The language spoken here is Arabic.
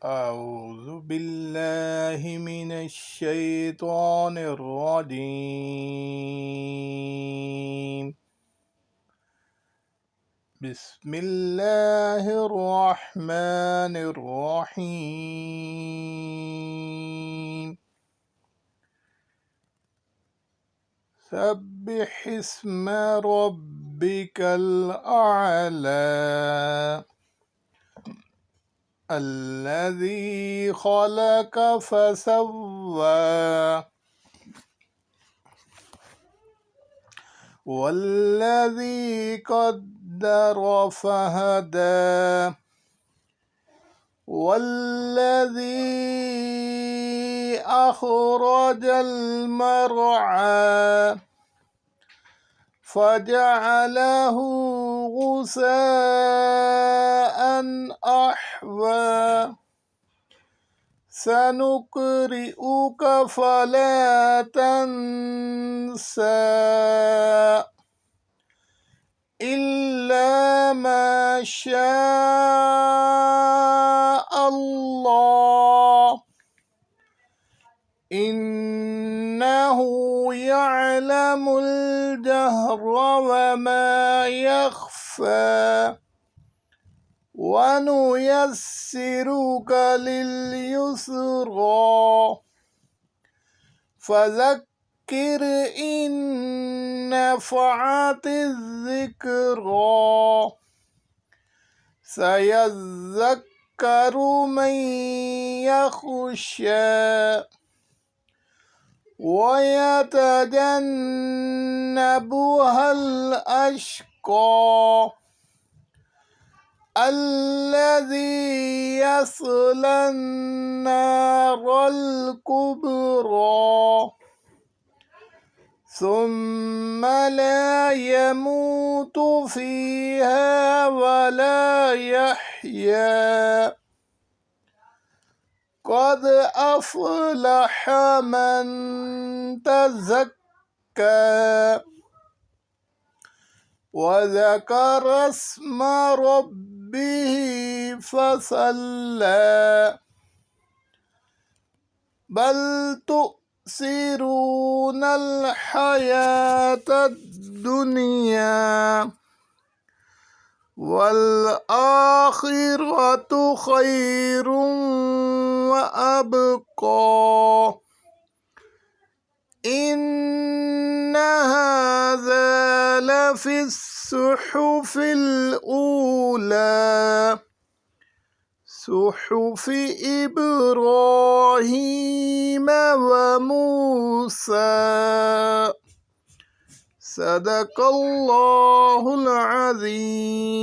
أعوذ بالله من الشيطان الرجيم. بسم الله الرحمن الرحيم. سبح اسم ربك الأعلى الذي خلق فسوى والذي قدر فهدى والذي أخرج المرعى فجعله غثاء أحوى سنقرئك فلا تنسى إلا ما شاء الله إنه يعلم الجهر وما يخفى ونيسرك لليسرى فذكر إن نفعت الذكرى سيذكر من يخشى ويتجنبها الأشقى الذي يصلى النار الكبرى ثم لا يموت فيها ولا يحيا قد أفلح من تزكى وذكر اسم ربه فصلى بل تؤثرون الحياة الدنيا والآخرة خير وأبقى إن هذا لفي الصحف الأولى صحف إبراهيم وموسى صدق الله العظيم.